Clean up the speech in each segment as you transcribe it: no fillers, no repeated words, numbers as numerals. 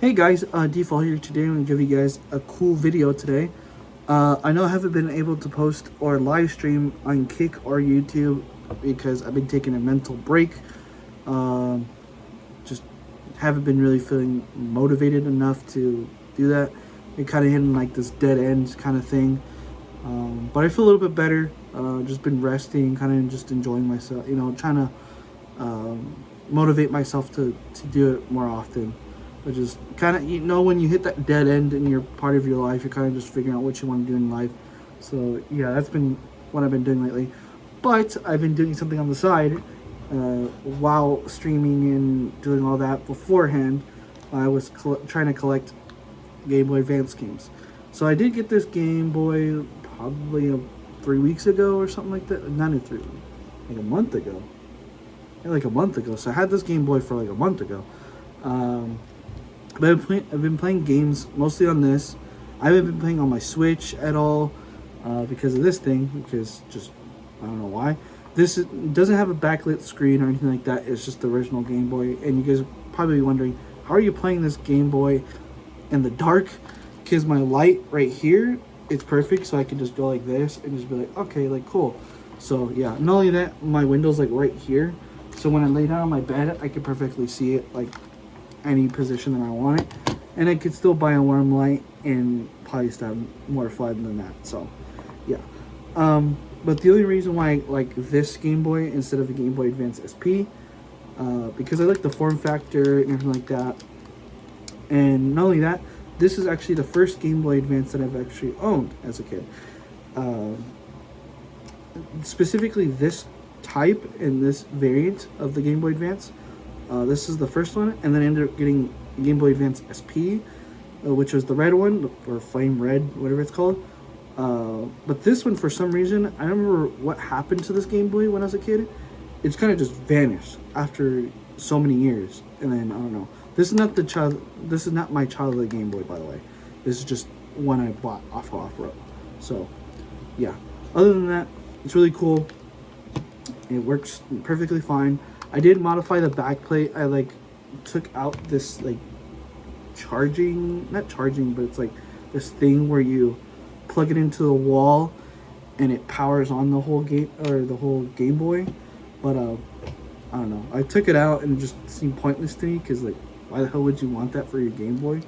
Hey guys, Default here. Today I'm going to give you guys a cool video today. I know I haven't been able to post or live stream on Kick or YouTube because I've been taking a mental break. Just haven't been really feeling motivated enough to do that. It kind of hitting like this dead end kind of thing. But I feel a little bit better. Just been resting, kind of just enjoying myself, trying to motivate myself to do it more often. But just kind of, when you hit that dead end in your part of your life, you're kind of just figuring out what you want to do in life. So yeah, that's been what I've been doing lately. But I've been doing something on the side while streaming and doing all that beforehand. I was trying to collect Game Boy Advance games. So I did get this Game Boy probably 3 weeks ago or something like that. Not in 3 weeks, like a month ago. Yeah, like a month ago. So I had this Game Boy for like a month ago. But I've been playing games mostly on this. I haven't been playing on my Switch at all because of this thing. Because just, I don't know why. Doesn't have a backlit screen or anything like that. It's just the original Game Boy. And you guys are probably wondering, how are you playing this Game Boy in the dark? Because my light right here, it's perfect. So I can just go like this and just be like, okay, like cool. So yeah, not only that, my window's like right here. So when I lay down on my bed, I can perfectly see it like any position that I want it, and I could still buy a warm light and probably still have more fun than that. So yeah, but the only reason why I like this Game Boy instead of a Game Boy Advance SP, because I like the form factor and everything like that. And not only that, this is actually the first Game Boy Advance that I've actually owned as a kid. Specifically this type and this variant of the Game Boy Advance. This is the first one, and then I ended up getting Game Boy Advance SP, which was the red one, or Flame Red, whatever it's called. But this one, for some reason, I don't remember what happened to this Game Boy when I was a kid. It's kind of just vanished after so many years, and then I don't know. This is not my childhood Game Boy, by the way. This is just one I bought off-road. So, yeah. Other than that, it's really cool. It works perfectly fine. I did modify the backplate. I took out this not charging, but it's like this thing where you plug it into the wall and it powers on the whole Game Boy. But I don't know. I took it out and it just seemed pointless to me because why the hell would you want that for your Game Boy?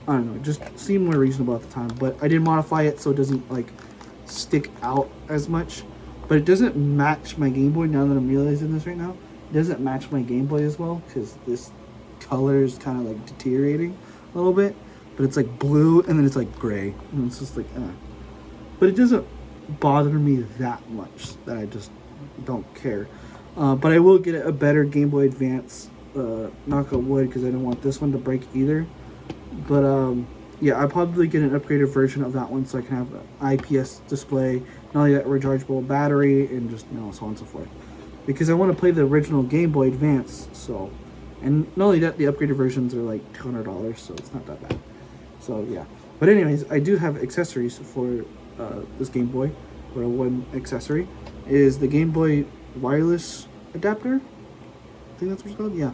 I don't know. It just seemed more reasonable at the time. But I did modify it so it doesn't stick out as much. But it doesn't match my Game Boy now that I'm realizing this right now. It doesn't match my Game Boy as well because this color is kind of deteriorating a little bit. But it's blue and then it's gray. And it's just But it doesn't bother me that much that I just don't care. But I will get a better Game Boy Advance. Knock on wood because I don't want this one to break either. But yeah, I'll probably get an upgraded version of that one so I can have an IPS display, not only that, rechargeable battery, and just so on and so forth. Because I want to play the original Game Boy Advance, so, and not only that, the upgraded versions are $200, so it's not that bad. So yeah, but anyways, I do have accessories for this Game Boy. Where one accessory is the Game Boy wireless adapter. I think that's what it's called. Yeah,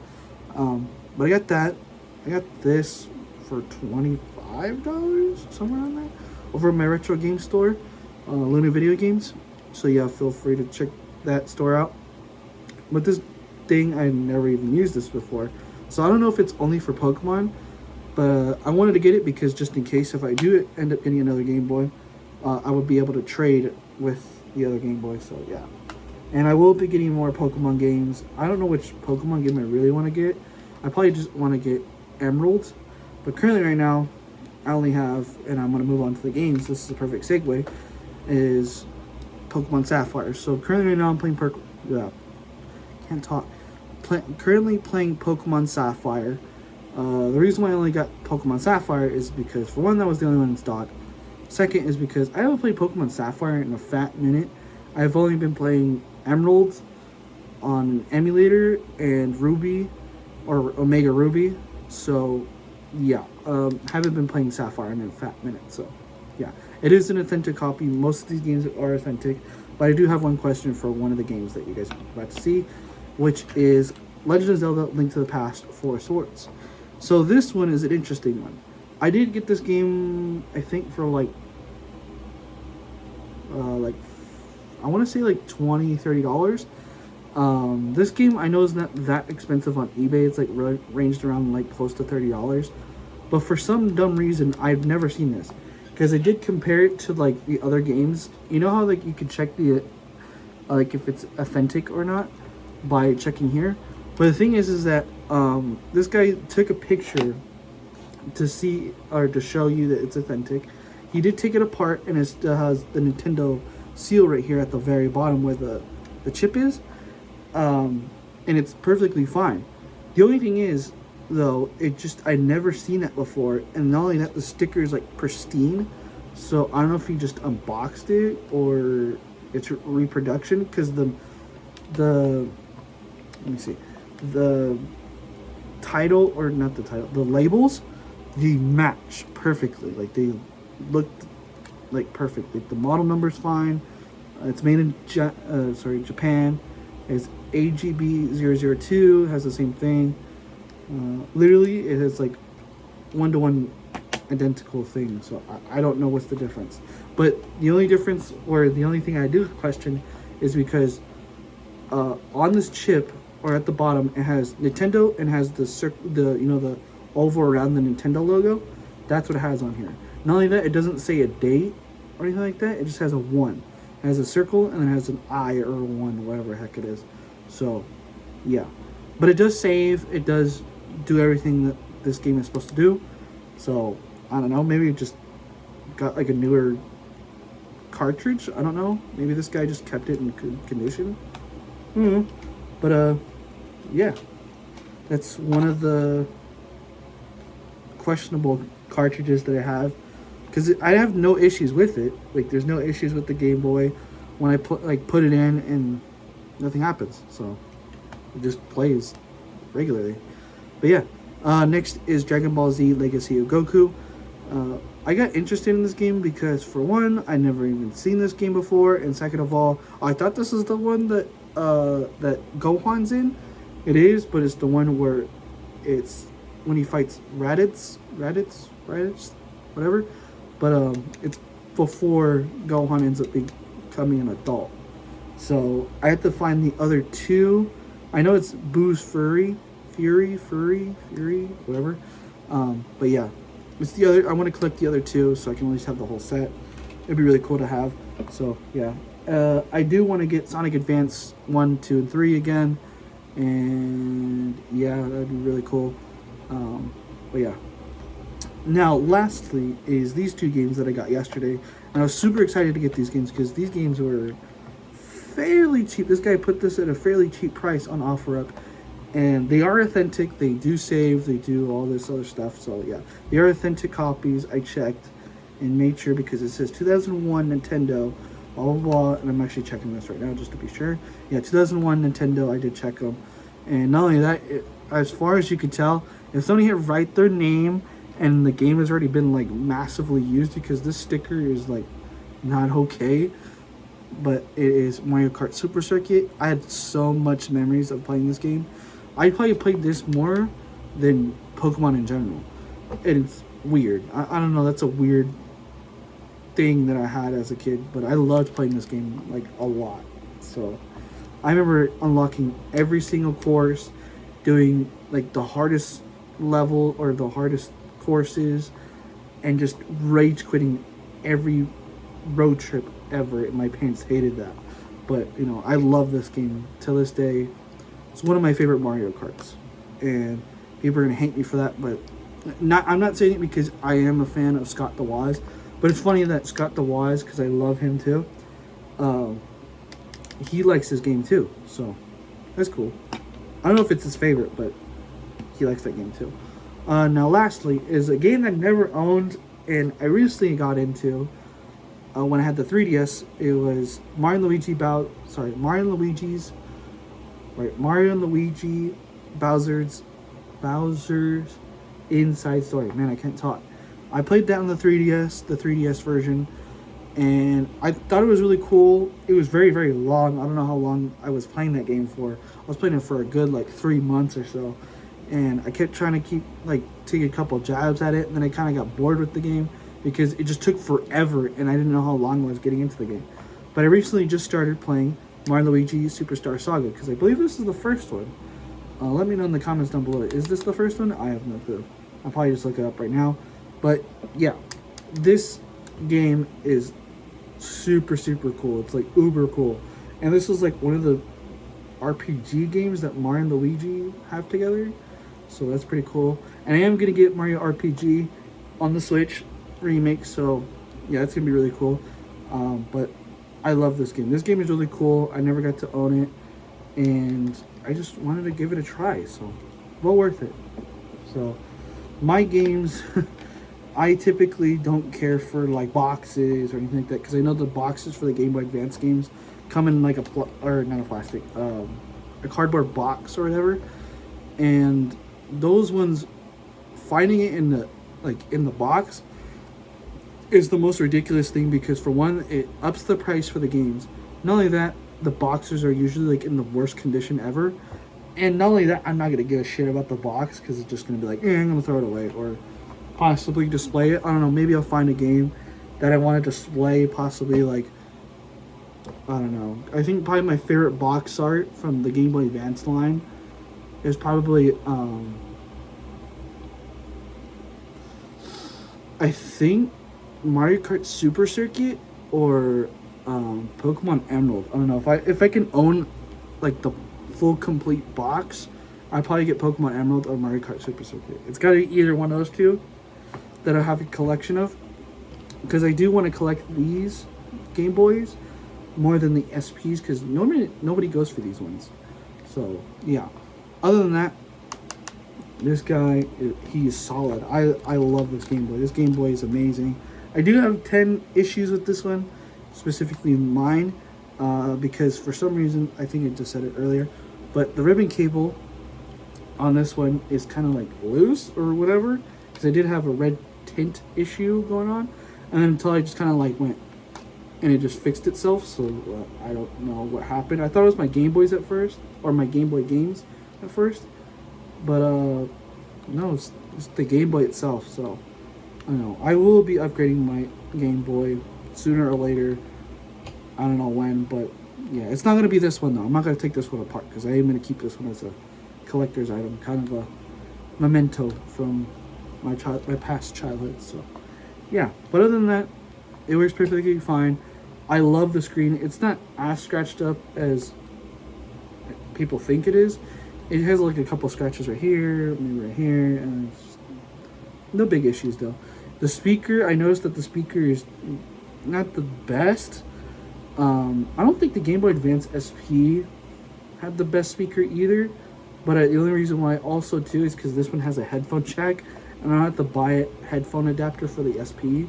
but I got that. I got this for $25, somewhere around there, over at my retro game store, Luna Video Games. So yeah, feel free to check that store out. But this thing, I never even used this before, so I don't know if it's only for Pokemon. But I wanted to get it because just in case if I do end up getting another Game Boy, I would be able to trade with the other Game Boy. So yeah, and I will be getting more Pokemon games. I don't know which Pokemon game I really want to get. I probably just want to get Emerald. But currently right now, I only have, and I'm going to move on to the games. This is a perfect segue, is Pokemon Sapphire. So currently right now I'm playing currently playing Pokemon Sapphire. The reason why I only got Pokemon Sapphire is because, for one, that was the only one in stock. Second is because I haven't played Pokemon Sapphire in a fat minute. I've only been playing Emerald on an emulator and Ruby, or Omega Ruby. So yeah, haven't been playing Sapphire in a fat minute. So yeah, it is an authentic copy. Most of these games are authentic, but I do have one question for one of the games that you guys are about to see, which is Legend of Zelda: Link to the Past 4 Swords. So this one is an interesting one. I did get this game, I think, for like I want to say like $20-$30. This game I know is not that expensive on eBay. It's like ranged around like close to $30. But for some dumb reason, I've never seen this. Because I did compare it to like the other games. You know how like you can check the like if it's authentic or not by checking here. But the thing is that this guy took a picture to see or to show you that it's authentic. He did take it apart, and it still has the Nintendo seal right here at the very bottom where the chip is, and it's perfectly fine. The only thing is, though, I'd never seen that before, and not only that, the sticker is like pristine. So I don't know if he just unboxed it or it's reproduction, because the let me see, the title, or not the title, the labels, they match perfectly. Like they looked like perfect. Like the model number's fine. It's made in Japan. It's AGB002, has the same thing. Literally, it has like one-to-one identical thing. So I don't know what's the difference. But the only difference, or the only thing I do question, is because on this chip, or at the bottom, it has Nintendo and has the oval around the Nintendo logo. That's what it has on here. Not only that, it doesn't say a date or anything like that. It just has a 1. It has a circle, and then it has an I or a 1, whatever the heck it is. So, yeah. But it does save. It does do everything that this game is supposed to do. So, I don't know. Maybe it just got like a newer cartridge. I don't know. Maybe this guy just kept it in good condition. But, yeah. That's one of the questionable cartridges that I have. Because I have no issues with it. Like, there's no issues with the Game Boy when I put it in and nothing happens. So, it just plays regularly. But yeah, next is Dragon Ball Z Legacy of Goku. I got interested in this game because, for one, I never even seen this game before. And second of all, I thought this is the one that Gohan's in. It is, but it's the one where it's when he fights Raditz, whatever. But it's before Gohan ends up becoming an adult. So I have to find the other two. I know it's Boo's Fury, whatever. But yeah, it's the other. I want to collect the other two so I can at least have the whole set. It'd be really cool to have. So yeah, I do want to get Sonic Advance 1, 2, and 3 again, and yeah, that'd be really cool. But yeah. Now, lastly, is these two games that I got yesterday. And I was super excited to get these games because these games were fairly cheap. This guy put this at a fairly cheap price on OfferUp. And they are authentic. They do save. They do all this other stuff. So, yeah. They are authentic copies. I checked and made sure because it says 2001 Nintendo, blah, blah, blah. And I'm actually checking this right now just to be sure. Yeah, 2001 Nintendo. I did check them. And not only that, as far as you could tell, if somebody had write their name and the game has already been like massively used, because this sticker is like not okay, but it is Mario Kart Super Circuit. I had so much memories of playing this game. I probably played this more than Pokemon in general. And it's weird. I don't know, that's a weird thing that I had as a kid, but I loved playing this game like a lot. So I remember unlocking every single course, doing like the hardest level or the hardest courses, and just rage quitting every road trip ever. And my parents hated that, but you know, I love this game till this day. It's one of my favorite Mario Karts, and people are gonna hate me for that, but I'm not saying it because I am a fan of Scott the Wise, but it's funny that Scott the Wise, because I love him too, he likes this game too, so that's cool. I don't know if it's his favorite, but he likes that game too. Now, lastly, is a game I never owned, and I recently got into when I had the 3DS. It was Mario and Luigi Bowser's Inside Story. Man, I can't talk. I played that on the 3DS version, and I thought it was really cool. It was very, very long. I don't know how long I was playing that game for. I was playing it for a good like 3 months or so. and I kept trying to keep like take a couple jabs at it, and then I kind of got bored with the game because it just took forever, and I didn't know how long I was getting into the game. But I recently just started playing Mario Luigi Superstar Saga because I believe this is the first one. Let me know in the comments down below. Is this the first one? I have no clue. I'll probably just look it up right now. But yeah, this game is super cool. It's like uber cool, and this is like one of the RPG games that Mario and Luigi have together, so that's pretty cool. And I am gonna get Mario RPG on the Switch remake, so yeah, it's gonna be really cool. But I love this game. This game is really cool. I never got to own it, and I just wanted to give it a try, so well worth it. So my games I typically don't care for like boxes or anything like that, because I know the boxes for the Game Boy Advance games come in like or not a plastic, a cardboard box or whatever, and those ones, finding it in the box is the most ridiculous thing, because for one, it ups the price for the games. Not only that, the boxes are usually like in the worst condition ever, and not only that, I'm not gonna give a shit about the box because it's just gonna be like, I'm gonna throw it away or possibly display it. I don't know, maybe I'll find a game that I want to display, possibly like, I don't know. I think probably my favorite box art from the Game Boy Advance line is probably I think Mario Kart Super Circuit or Pokemon Emerald. I don't know if I can own like the full complete box, I'd probably get Pokemon Emerald or Mario Kart Super Circuit. It's got to be either one of those two that I have a collection of, because I do want to collect these Game Boys more than the SPs, because nobody goes for these ones. So yeah, other than that, this guy, he is solid. I love this Game Boy. This Game Boy is amazing. I do have 10 issues with this one, specifically mine, because for some reason, I think I just said it earlier, but the ribbon cable on this one is kind of like loose or whatever, because I did have a red tint issue going on, and then until I just kind of like went and it just fixed itself. So I don't know what happened. I thought it was my Game Boys at first, or my Game Boy games at first, but no, it's the Game Boy itself. So I don't know. I will be upgrading my Game Boy sooner or later. I don't know when, but yeah, it's not gonna be this one though. I'm not gonna take this one apart because I am gonna keep this one as a collector's item, kind of a memento from my past childhood. So yeah, but other than that, it works perfectly fine. I love the screen. It's not as scratched up as people think it is. It has like a couple scratches right here, maybe right here, and it's just no big issues though. The speaker, I noticed that the speaker is not the best. I don't think the Game Boy Advance SP had the best speaker either, but the only reason why also too is because this one has a headphone jack, and I don't have to buy a headphone adapter for the SP,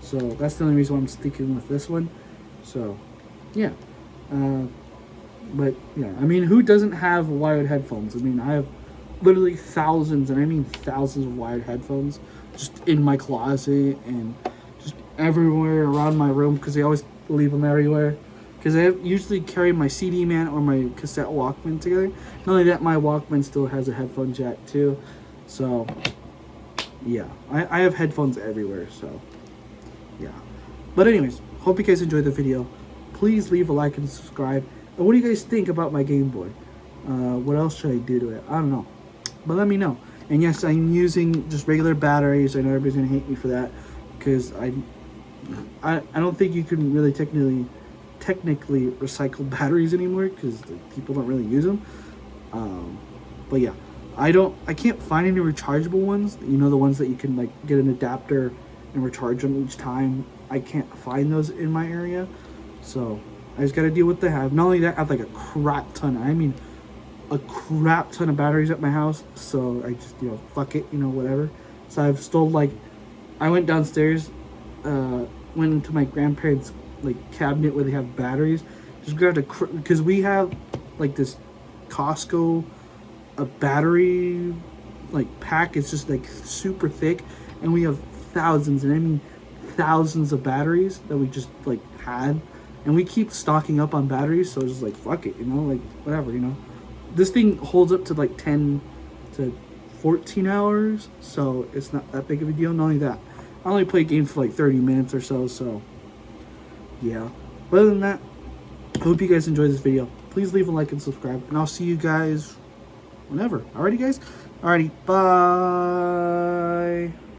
so that's the only reason why I'm sticking with this one. So yeah, but yeah, I mean, who doesn't have wired headphones? I mean, I have literally thousands, and I mean thousands of wired headphones just in my closet and just everywhere around my room, because I always leave them everywhere, because I usually carry my CD man or my cassette Walkman together. Not only that, my Walkman still has a headphone jack too, so yeah, I have headphones everywhere. So yeah, but anyways, hope you guys enjoyed the video. Please leave a like and subscribe. And what do you guys think about my Game Boy? What else should I do to it? I don't know, but let me know. And yes, I'm using just regular batteries. I know everybody's gonna hate me for that, because I don't think you can really technically recycle batteries anymore, because people don't really use them. But yeah, I can't find any rechargeable ones. You know, the ones that you can like get an adapter and recharge them each time. I can't find those in my area, so I just gotta deal with what they have. Not only that, I have like a crap ton. I mean, a crap ton of batteries at my house. So I just, fuck it, whatever. So I've stole I went downstairs, went into my grandparents' cabinet where they have batteries. Just grabbed because we have this Costco a battery pack. It's just super thick, and we have thousands, and I mean thousands of batteries that we just had, and we keep stocking up on batteries. So it's just fuck it, whatever. This thing holds up to 10 to 14 hours, so it's not that big of a deal. Not only that, I only play games for like 30 minutes or so, so yeah. But other than that, I hope you guys enjoyed this video. Please leave a like and subscribe, and I'll see you guys whenever. Alrighty, guys? Alrighty, bye.